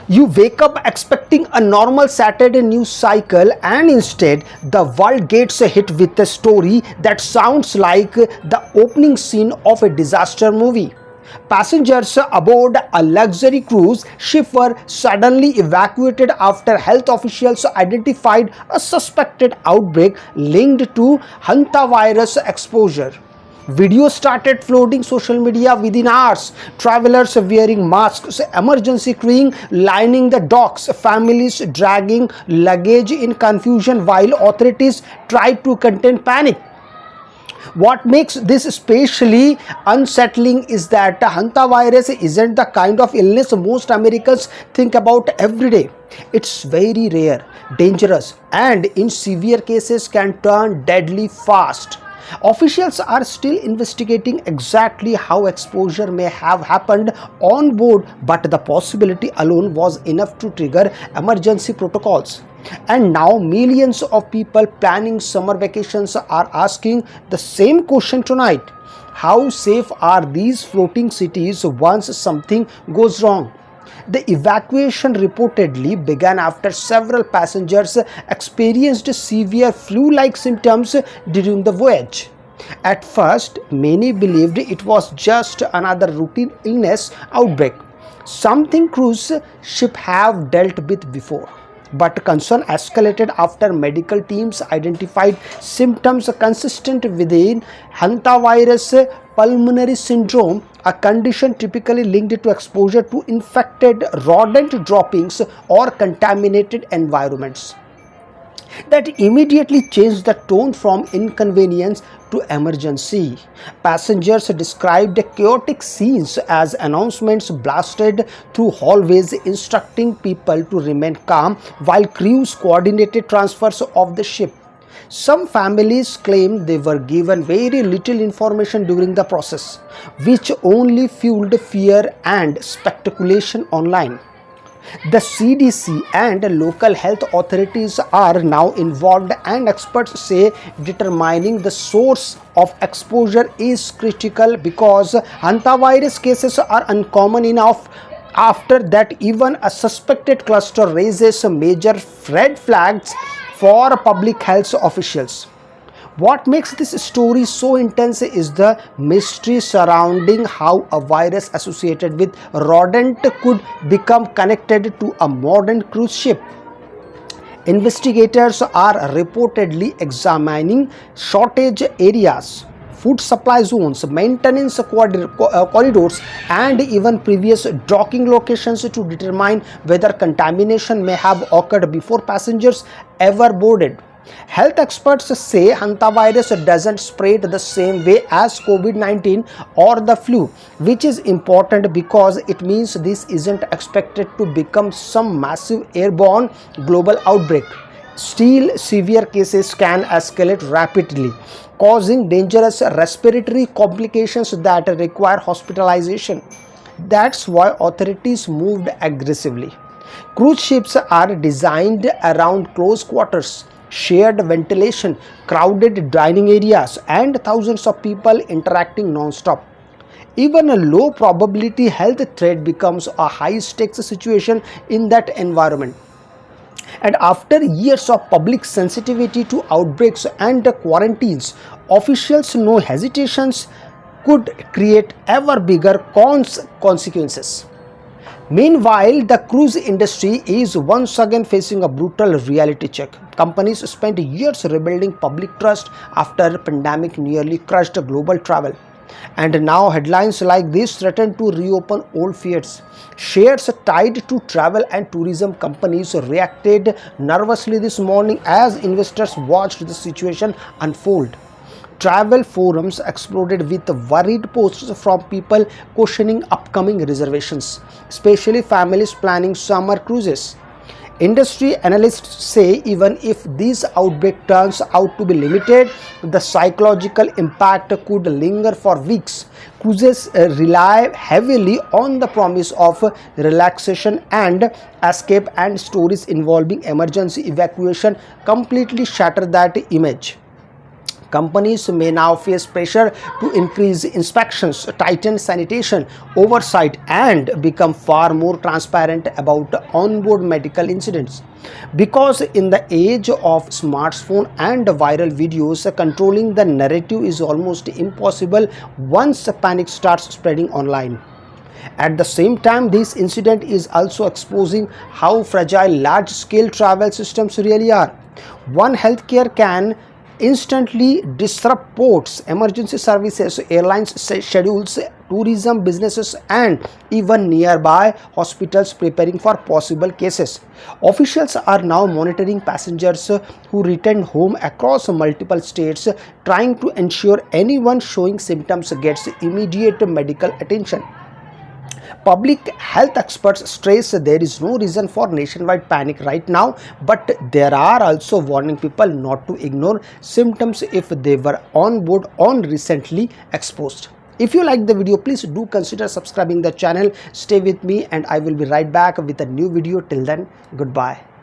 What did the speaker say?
You wake up expecting a normal Saturday news cycle, and instead, the world gets hit with a story that sounds like the opening scene of a disaster movie. Passengers aboard a luxury cruise ship were suddenly evacuated after health officials identified a suspected outbreak linked to hantavirus exposure. Videos started flooding social media within hours. Travelers wearing masks, emergency crewing lining the docks, families dragging luggage in confusion while authorities tried to contain panic. What makes this especially unsettling is that hantavirus isn't the kind of illness most Americans think about every day. It's very rare, dangerous, and in severe cases can turn deadly fast. Officials are still investigating exactly how exposure may have happened on board, but the possibility alone was enough to trigger emergency protocols. And now, millions of people planning summer vacations are asking the same question tonight: how safe are these floating cities once something goes wrong? The evacuation reportedly began after several passengers experienced severe flu like symptoms during the voyage. At first, many believed it was just another routine illness outbreak, something cruise ships have dealt with before. But concern escalated after medical teams identified symptoms consistent within hantavirus pulmonary syndrome, a condition typically linked to exposure to infected rodent droppings or contaminated environments. That immediately changed the tone from inconvenience to emergency. Passengers described chaotic scenes as announcements blasted through hallways instructing people to remain calm while crews coordinated transfers of the ship. Some families claimed they were given very little information during the process, which only fueled fear and speculation online. The CDC and local health authorities are now involved, and experts say determining the source of exposure is critical because hantavirus cases are uncommon enough. After that, even a suspected cluster raises major red flags for public health officials. What makes this story so intense is the mystery surrounding how a virus associated with rodent could become connected to a modern cruise ship. Investigators are reportedly examining shortage areas, food supply zones, maintenance corridors, and even previous docking locations to determine whether contamination may have occurred before passengers ever boarded. Health experts say hantavirus doesn't spread the same way as COVID-19 or the flu, which is important because it means this isn't expected to become some massive airborne global outbreak. Still, severe cases can escalate rapidly, causing dangerous respiratory complications that require hospitalization. That's why authorities moved aggressively. Cruise ships are designed around close quarters, shared ventilation, crowded dining areas, and thousands of people interacting non-stop. Even a low probability health threat becomes a high stakes situation in that environment. And after years of public sensitivity to outbreaks and quarantines, officials know hesitations could create ever bigger consequences. Meanwhile, the cruise industry is once again facing a brutal reality check. Companies spent years rebuilding public trust after pandemic nearly crushed global travel. And now headlines like this threaten to reopen old fears. Shares tied to travel and tourism companies reacted nervously this morning as investors watched the situation unfold. Travel forums exploded with worried posts from people questioning upcoming reservations, especially families planning summer cruises. Industry analysts say even if this outbreak turns out to be limited, the psychological impact could linger for weeks. Cruises rely heavily on the promise of relaxation and escape, and stories involving emergency evacuation completely shatter that image. Companies may now face pressure to increase inspections, tighten sanitation oversight, and become far more transparent about onboard medical incidents. Because in the age of smartphone and viral videos, controlling the narrative is almost impossible once panic starts spreading online. At the same time, this incident is also exposing how fragile large-scale travel systems really are. One healthcare can instantly disrupt ports, emergency services, airlines schedules, tourism businesses, and even nearby hospitals preparing for possible cases. Officials are now monitoring passengers who return home across multiple states, trying to ensure anyone showing symptoms gets immediate medical attention. Public health experts stress there is no reason for nationwide panic right now, but there are also warning people not to ignore symptoms if they were on board or recently exposed. If you like the video, please do consider subscribing the channel. Stay with me and I will be right back with a new video. Till then, goodbye.